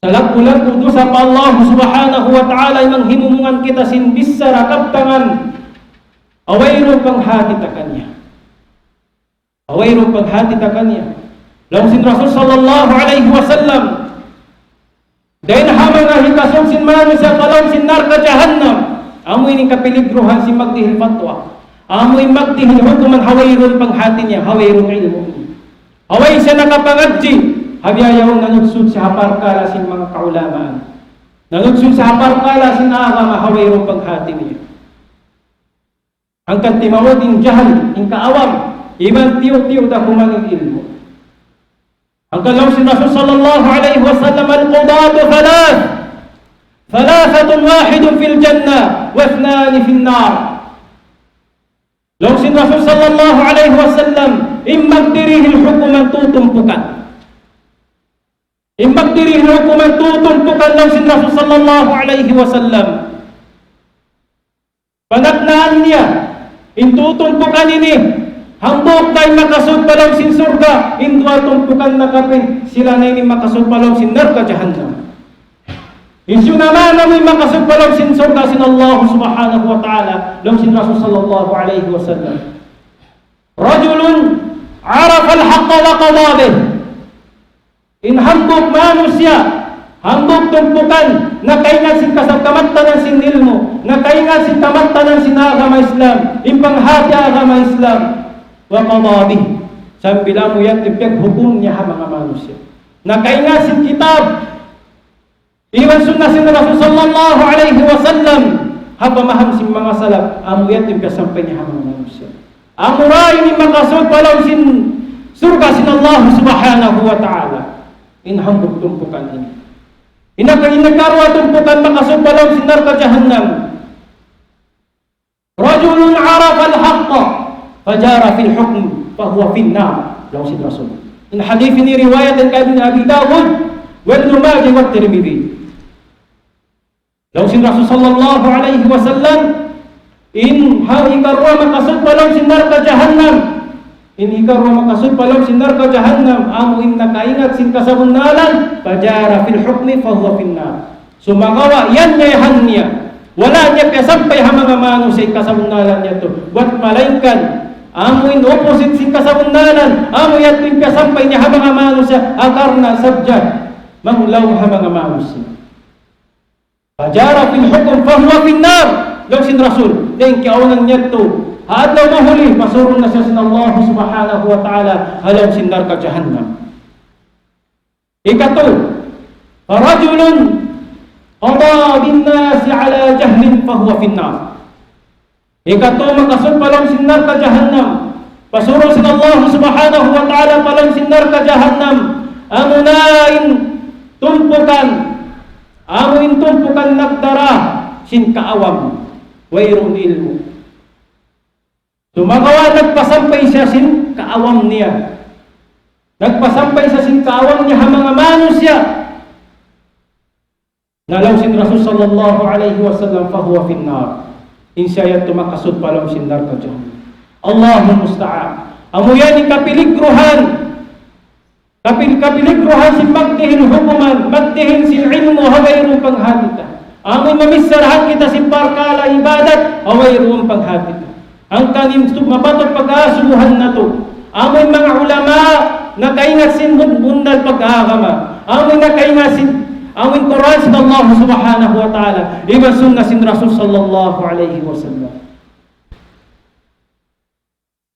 salag-ulag udo sa pa Allah subhanahu wa ta'ala imang himumungan kita sin bisara kaptangan awayro panghati ta kanya. Awayro panghati ta kanya. Lawan sin Rasul sallallahu alaihi wasallam dahil hamang ahikason sin manu sa kalon sin narka jahannam amoy ning kapiligruhan sin magdihil fatwa amoy magdihil hukuman hawayron panghati niya hawayron ilmu haway siya nakapangadji habiayawang nanudsud sa haparkala sin mga kaulamaan nanudsud sa haparkala sin agama hawayron panghati niya ang kantimawad in jahal in kaawam iman tiyo-tiyo da kumangin ilmu. Ang kalaw si Rasul sallallahu alaihi wasallam al-qudatu thalathatun wahidun fil jannah wa ithnani fil nar. Law si Rasul sallallahu alaihi wasallam imag dirihil hukuman tutumpukan. Imag dirihil hukuman tutumpukan law si Rasul sallallahu alaihi wasallam. Panatnaan niya intutumpukan ini hambok tayo makasud palaw sin surga, indwa tumpukan na kapin, sila na ini makasud palaw sin narka jahannam. Isyo naman na may makasud palaw sin surga sin Allah subhanahu wa ta'ala, law sin Rasul sallallahu alaihi wasallam. Rajulun arafa al-haqqa wa qadabih. In hambok manusya, hambok tumpukan, nakaingat sin kasagkamatanan sin ilmu, nakaingat sin kamatanan sin agama Islam, impanghati agama Islam. Wa qadabih sambil mo yan tipyag hukum niya ha mga manusia nakaingasin kitab iwan sunnah sin Rasul sallallahu alaihi wasallam hapamaham sin mga salaf amo yan tipyag sampay niya ha mga manusia amuray ni makasud palaw sin surga sin Allah subhanahu wa ta'ala inhambog tumpukan ini inagkarwa tumpukan makasud palaw sin narka jahannam rajulun arafa al-haqqa fajara fil hukm fahuwa fin nar law si Rasul. In hadith ini riwayat dari Abi Dawud wa Ibnu Majah wa Tirmidzi. Law si Rasul sallallahu alaihi wasallam in ikarwa makasud palaw sin narka jahannam. In ikarwa makasud palaw sin narka jahannam amo in nakaingat sin kasabunalan fajara fil hukmi fahuwa fin nar. Sumagawa yan yahan niya. Wala niya kasampay ha mga manusia kasabunalan niya to. Buat malaikat amoy opposite sin kasabundanan amoy at sampay niya ha mga manusia akarna sabjad manglaw ha mga manusia fajara fil hukum fahuwa fin nar law sin Rasul dahil kiawanan niya to haadlaw mahuli masurun na siya sin Allah subhanahu wa ta'ala halaw sin nar ka jahannam. Ikato rajulun qada bin nasi ala jahlin fahuwa fin nar. Ikato makasud palang sinar ka jahannam. Pasuro sin Allah subhanahu wa ta'ala palang sinar ka jahannam. Amunain tumpukan. Amuin tumpukan nagdara sin kaawam. Wayrun ilmu. Sumagawa nagpasampay siya sin kaawam niya. Nagpasampay siya sin kaawam niya ha mga manusya. Nalaw sin Rasul sallallahu alaihi wasallam fahuwa fin nar. Insya tumakasud palang sindar ka dyan. Allahul musta'an. Amo yan yung kapiligruhan. Kapiligruhan si magdihil hukuman, magdihil si ilmu, hawayrong panghadita. Amo mamisarahan kita si parkala ibadat, hawayrong panghadita. Ang kanim mapatog pag-aasuhan na to. Amo mga ulama na kaingat sin bundal pag-aagama. Amo na kaingat sin awin Quran sin Allah subhanahu wa ta'ala iba sunnah sin Rasul sallallahu alaihi wasallam.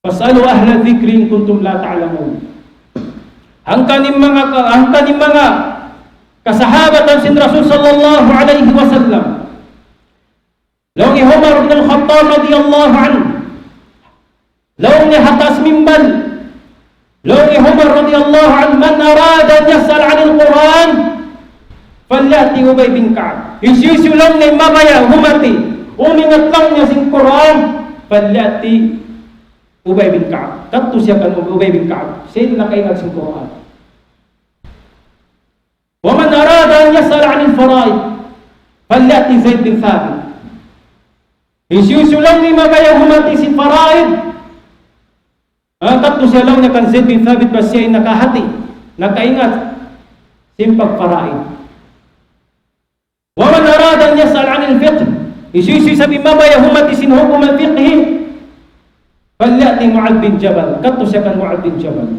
Fasalu ahla dhikri in kuntum la ta'lamun. Ang kaning mga kasahabatan sin Rasul sallallahu alaihi wasallam. Law ni Umar ibn al-Khattab radiyallahu anhu law ni hatas mimbal Law ni Umar radiyallahu anhu, man arada an yas'al 'anil Quran falyati Ubay bin Ka'ab. Isu lang ni mabaya humati. Umingat lang niya sing Quran, falyati Ubay bin Ka'ab. Kadto siya kan Ubay bin Ka'ab. Siya nakaingat sing Quran. Wa man arada an yas'al 'anil fara'id falyati Zaid bin Thabit. Isu lang ni mabaya humati si fara'id. Kadto siya lang niya kan Zaid bin Thabit ba siya nakahati, nakaingat simpag fara'id. Wa man arada an yas'al 'anil fiqh, isu sabi mabaya humati sin hukum al-fiqh, falyati Mu'adh bin Jabal. Kadto siya kan Mu'adh bin Jabal.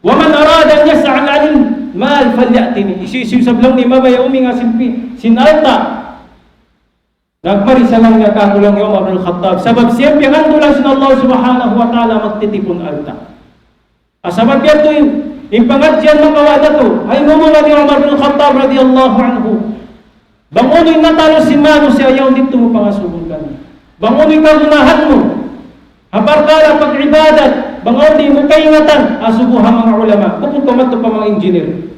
Wa man arada an yas'al 'anil mal falyatini, isu sabi lang ni mabaya uminga sin alta. Nagpari sa lang nga kakulang yung Umar bin Khattab. Sabab siyempre hando lang sin Allah subhanahu wa ta'ala magtitipon alta. Sabab yan to yung pangadyan makawala to. Ay ngumula ni Umar bin Khattab radiyallahu anhu. Bangunoy natalo si Mano siya ayaw dito mo pangasubong ka. Bangunoy kagunahan mo. Haparkala pag-ibadat. Bangunoy mo kaingatan. Asubuhan mga ulama. Bukod ka mato pa mga engineer.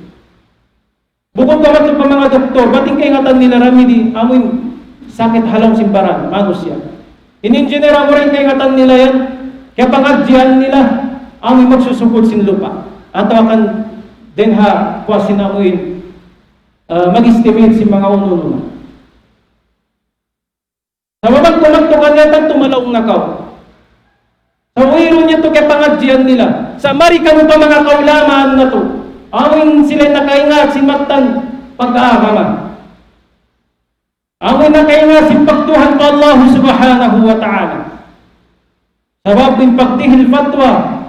Bukod ka mato pa mga doktor. Bating kaingatan nila ramidi. Amoy sakit halong simbaran, manus yan. In-engineer mo rin kaingatan nila yan, kaya pangadyan nila, ang magsusugod sin lupa. At akan din ha, kuha sinamuin, mag-estimate si mga ununo. Sa babag kumagtukan niya, tumalaong nakaw. Sa uwiro niya to kaya pangadyan nila. Sa Amerika mo pa mga kaulamaan na to, awin sila nakaingat, simatan, pag-aagaman. Awin na kayo nga simpaktuhan pa Allah subhanahu wa ta'ala. Sababin pagtihil fatwa,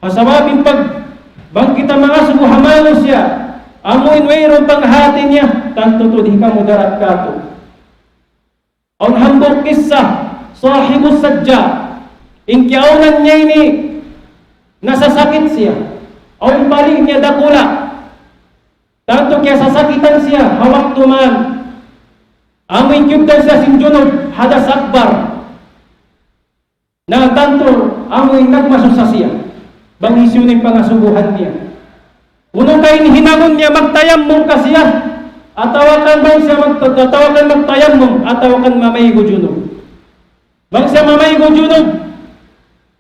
sababin pagbangkita mga subuhamano siya, amoin mayroon panghati niya, tanto to di ka mudarat kato. Ang hambok kisah, sahibus sadja, inkiaunan niya ini, nasasakit siya. Ang balik niya dakula, tanto kaya sasakitan siya, hawak tuman. Amoy kyubdan siya sinjunod, hadas akbar. Na tanto, amoy nagmasusa siya. Bangisyo ng pangasubuhan niya. Unong kayo hinangon niya, magtayam mong kasiya. Atawakan bang siya atawakan magtayam mong, atawakan mamaygo junog. Bang siya mamaygo junog,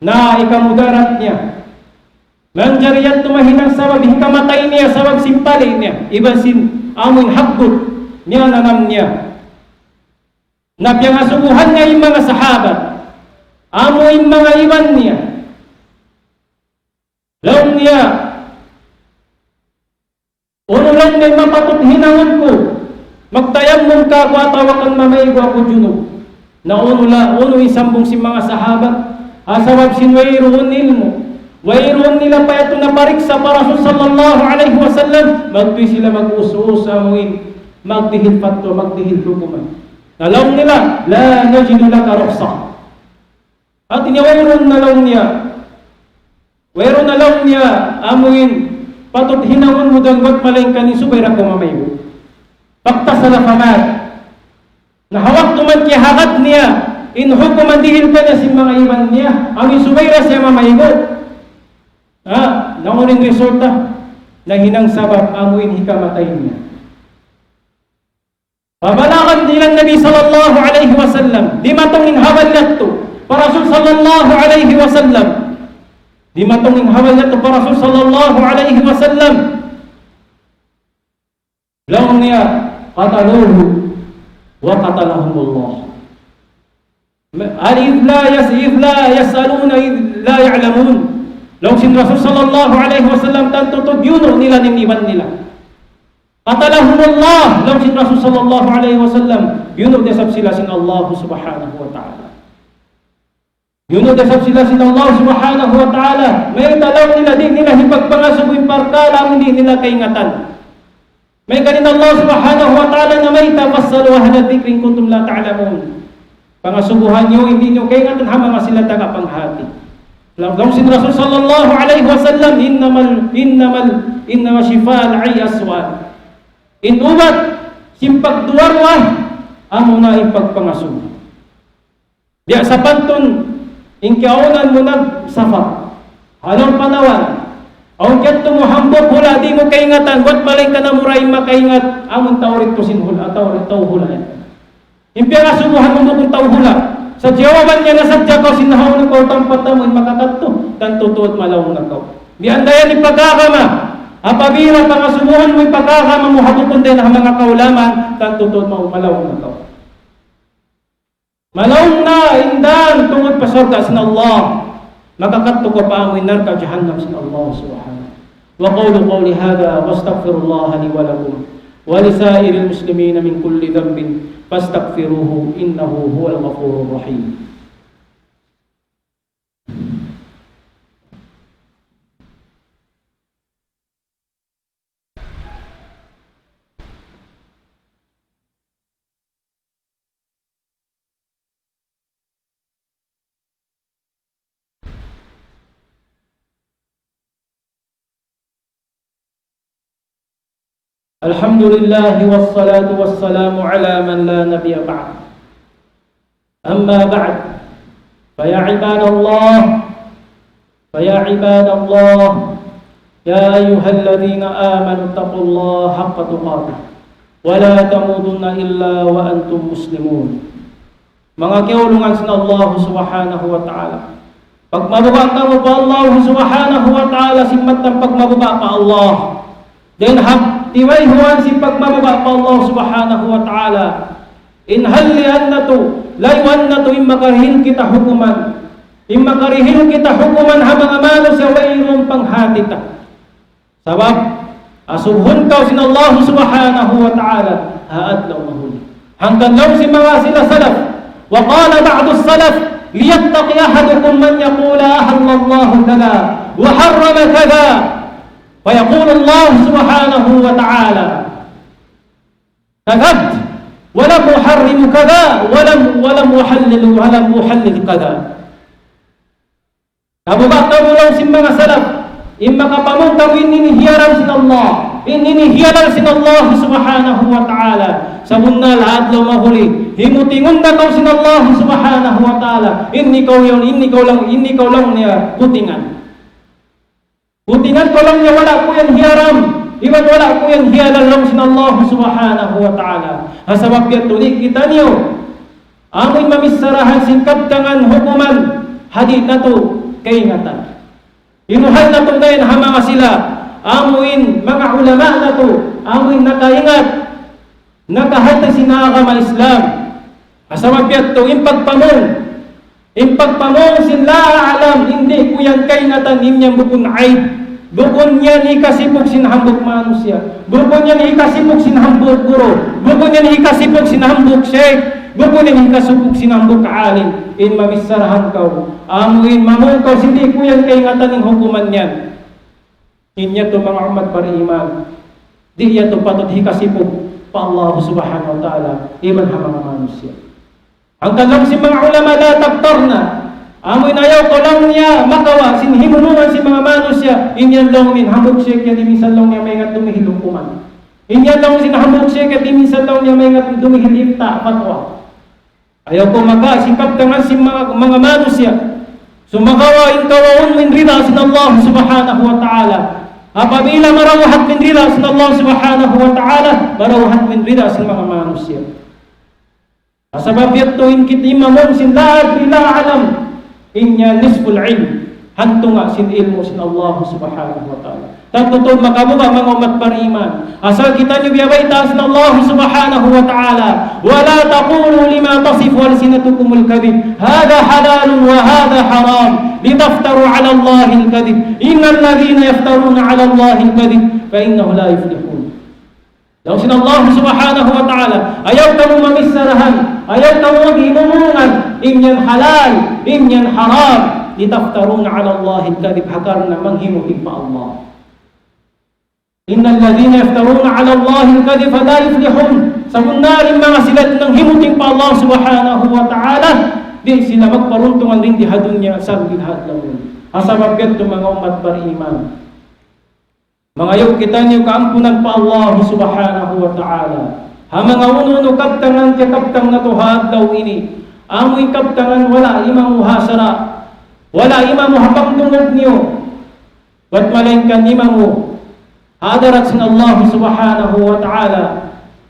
na ikamudarat niya. Manjariyat tumahinang sabab, hikamatay niya, sabab simpali niya. Iba sin amoy hagbot niya nanam niya. Na piyangasubuhan niya yung mga sahabat, amo yung mga iwan niya. Laong niya, uno lang may mapatut hinangan ko, magtayam mong ka, atawakan mamaygo ako junog. Na uno isambong si mga sahabat, asawab sin wayroon nilmo. Wayroon nila pa ito na pariksa para Rasul sallallahu alaihi wasallam, magpi sila mag-usus, amuin, magdihil fatwa, magdihil hukuman. Nalaw nila, la najidu laka rukhsa. At iniwayron nalaw niya. Wayron nalaw niya, amuin, patut hinangon mo dang magmalengka ni Subayra kumamayo. Pakta sa lafamat. Nahawak tuman kaya hakat niya, inhukuman dihil ka na si mga iman niya. Ang Subayra siya mamayo. Nanguning resulta, na hinang sabab, amuin hikamatay niya. Pabalakan nilang Nabi sallallahu alaihi wasallam, di matungin hawal yato, para Rasul sallallahu alaihi wasallam. Di matungin hawal yato, para Rasul sallallahu alaihi wasallam. Laong niya, qataluhu, wa qatalahumullah. Alif la yasaluna, la ya'lamun. Laong sin Rasul sallallahu alaihi wasallam, tanto to yuno nila niniwan nila. Qatalahumullah, law sin Rasul sallallahu alaihi wasallam, yunod desab sila sin Allah subhanahu wa ta'ala. Yunod desab sila sin Allah subhanahu wa ta'ala. May talaw nila din nila hipagpangasubuin parkala, hindi nila kaingatan. May ganin Allah subhanahu wa ta'ala na may tafassalu ahla dhikrin kuntum la ta'lamun. Pangasubuhan nyo, hindi nyo kaingatan hama nga sila tagapanghati. Law sin Rasul sallallahu alaihi wasallam, innama shifa al-'ay aswad. Inubat, simpagduwarwa, amo na ipagpangasuhan. Diya sa pantun, ingkaunan mo nagsafa, halong panawan, biya tumuhambok hula, di mo kaingatan, wat maling ka na muray makaingat, amon tawrit ko sinhula, tawrit taw hula yan. Impiya nga subuhan mo kung taw hula. Sa jawaban niya na sadya ko, sinahaw na ko, tampat na mo, makakato, tantutuot malawang na ko. Bianda yan ipagkakama, apabira pa nga sumuhan mo ipagkakama mo, habukon din ang mga kaulaman, tantutuot mo, malawang na ko. Malawang na, indan, tungod pasorda sin Allah. Makakato ko pa amoy narka jahannam sin Allah subhanahu. Wa qawli hadha wastaghfirullah li wa lakum wa li sa'iril muslimin min kulli dhanbin fastaghfiruhu innahu huwal ghafurur rahim. الحمد لله والصلاة والسلام على من لا نبي بعد. أما بعد فيا عباد الله يا أيها الذين آمنوا اتقوا الله حق تقاته ولا تموتن إلا وأنتم مسلمون. Mga kiulungan sa Allah subhanahu wa ta'ala, pagmababa ka mo pa Allah subhanahu wa ta'ala, simmat ng pagmababa pa Allah. Then tiway huwan si pagmababa pa Allah subhanahu wa ta'ala. Inhalli annatu, laywan natu immakarihil kita hukuman. Immakarihil kita hukuman ha mga manos ya wayrong panghatita. Sabab, asuhun ka sin Allah subhanahu wa ta'ala, haadlaw mahuli. Hanggang law si mga sila salaf. Wa qala ba'du salaf, liyattaqi ahadukum man yaqula ahallallahu kada, wa harrama kada. فيقول الله سبحانه وتعالى كذبت ولم أحرم كذا ولم أحلل كذا. Abu Bakar ulang si mga salaf, imma kapamuntaw ininihiyaran sin Allah, ininihiyaran sin Allah subhanahu wa ta'ala. Sabunna lahat lo mahuli, himutingon na kau sin Allah subhanahu wa ta'ala. Inni kau lang niya putingan. Putingan ko lang niya, wala ko yan hiyaram. Iwan wala ko yan hiyalan lang sin Allah subhanahu wa ta'ala. Hasabab yan tulik kita niyo. Amoy mamisarahan sin kabtangan hukuman. Hadid na to, kaingatan. Inuhal na to ngayon ha mga sila. Amoyin mga ulama na to. Amoyin nakaingat. Nakahal na sinakama Islam. Hasabab yan to, impagpamong sin la alam, hindi ko yan kaingatan inyang bukun aib. Bukon yan ikasipog sinahambog manusia. Bukon yan ikasipog sinahambog guro. Bukon yan ikasipog sinahambog sheikh. Bukon yan ikasipog sinahambog kaalim. In mamisarahan kau. Amuin mamong kau, hindi ko yan kaingatan ng hukuman yan. Inya to mga umat bariman. Di yan to patut ikasipog pa Allah subhanahu wa ta'ala. Iban ha mga manusia. Ang talang si mga ulama la taktarna. Amoy nayaw ko lang niya makawa, sinhimunungan si mga manusia. Inyan lang min hamog siya kaya di minsan lang niya may nga tumihilong kuman. Inyan lang sinahamog siya kaya di minsan lang niya may nga tumihilipta patwa. Ayaw ko makasingkap tangan si mga manusia. Sumakawa in kawaon min rida sin Allah subhanahu wa ta'ala. Apabila marawhat min rida sin Allah subhanahu wa ta'ala, marawhat min rida sin mga manusia. Asabab yato in kitimamon sin lahat ila alam. Inya nisful ilm, hanto nga sin ilmu sin Allah subhanahu wa ta'ala. Tatutod makabuka mga umat bariman. Asal kita nyo biyabay taas na Allah subhanahu wa ta'ala. Wala taqulu lima tasifu alsinatukumul kadhib. Hada halalun wa hada haram. Litaftaru ala Allahi al-kadhib. Innal ladhina yaftaruna ala Allahi al-kadhib fa innahu la yuflihun. Daw sin Allah subhanahu wa ta'ala, ayaw ka mong mamisarahan, ayaw ka mong maghimunungan, inyan halal, inyan haram, litaftaruna ala Allah al-kadhib, hakar na manghimuhin pa Allah. Innal ladhina yaftaruna ala Allah al-kadhib la yuflihun. Sa munarin mga sila ng himuting pa Allah subhanahu wa ta'ala, di sila magparuntungan rin di hadunya sa bilhad lamun. Asabab ganito mga umat bariman. Mga yaw kita niyo kaampunan pa Allah subhanahu wa ta'ala. Ha mga ununo kaptangan kaya kaptang na tuhad daw ini. Amoy kaptangan wala imang muhasara. Wala imang muhapagdungog niyo. wat malengkan imamu hadarat sin Allah subhanahu wa ta'ala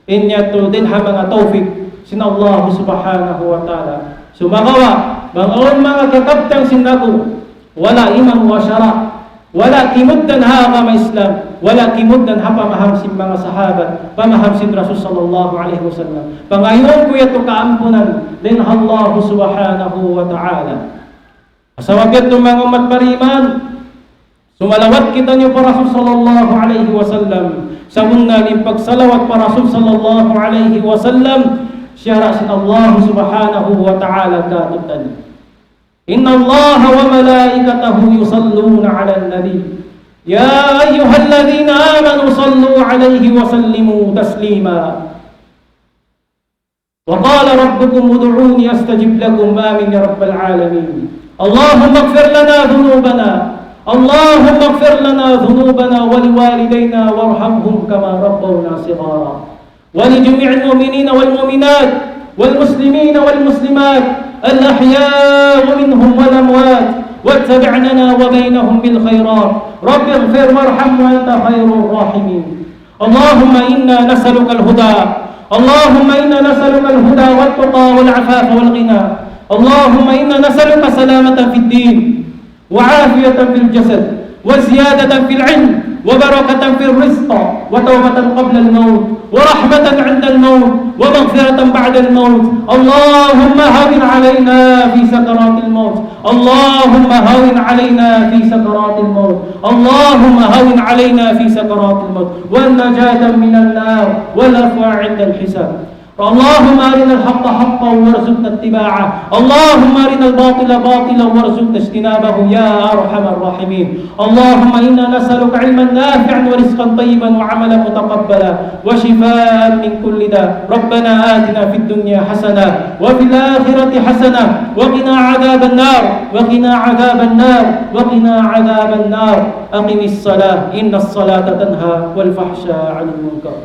inya to din ha mga taufik sin Allah subhanahu wa ta'ala sumagawa bangon mga kakabtang sinago wala imam wa syara wala kimuddan ha kama Islam wala kimuddan ha pamaham sin mga sahabat pamaham sin Rasul sallallahu alaihi wasallam pangayon ko yato kaampunan din Allah subhanahu wa ta'ala asawagad ng mga umat bariman sumalawat kita niyo pa Rasul sallallahu alaihi wasallam sa unna ning pagsalawat pa Rasul sallallahu alaihi wasallam syara sin Allah subhanahu wa ta'ala katutan inna Allah wa malaikatahu yusalluna 'alan nabi ya ayyuhalladhina amanu sallu 'alaihi wa sallimu taslima wa qala rabbukum ud'uni astajib lakum amin ya rabbal alamin Allahumma ighfir lana dhunubana اللهم اغفر لنا ذنوبنا ولوالدينا وارحمهم كما ربونا صغارا ولجميع المؤمنين والمؤمنات والمسلمين والمسلمات الأحياء منهم والأموات واتبعننا وبينهم بالخيرات رب اغفر وارحم وأنت خير الراحمين اللهم إنا نسألك الهدى اللهم إنا نسألك الهدى والتقى والعفاف والغنى اللهم إنا نسألك سلامة في الدين وعافية في الجسد وزيادة في العلم وبركة في الرزق وتوبة قبل الموت ورحمة عند الموت ومغفرة بعد الموت اللهم هون علينا في سكرات الموت اللهم هون علينا في سكرات الموت اللهم هون علينا في سكرات الموت والنجاة من النار والعفو عند الحساب اللهم أرنا الحق حقا وارزقنا اتباعه اللهم أرنا الباطل باطلا وارزقنا اجتنابه يا أرحم الراحمين اللهم إنا نسألك علما نافعا ورزقا طيبا وعملا متقبلا وشفاء من كل داء ربنا آتنا في الدنيا حسنة وفي الآخرة حسنة وقنا عذاب النار وقنا عذاب النار وقنا عذاب النار أقم الصلاة إن الصلاة تنهى والفحشاء عن المنكر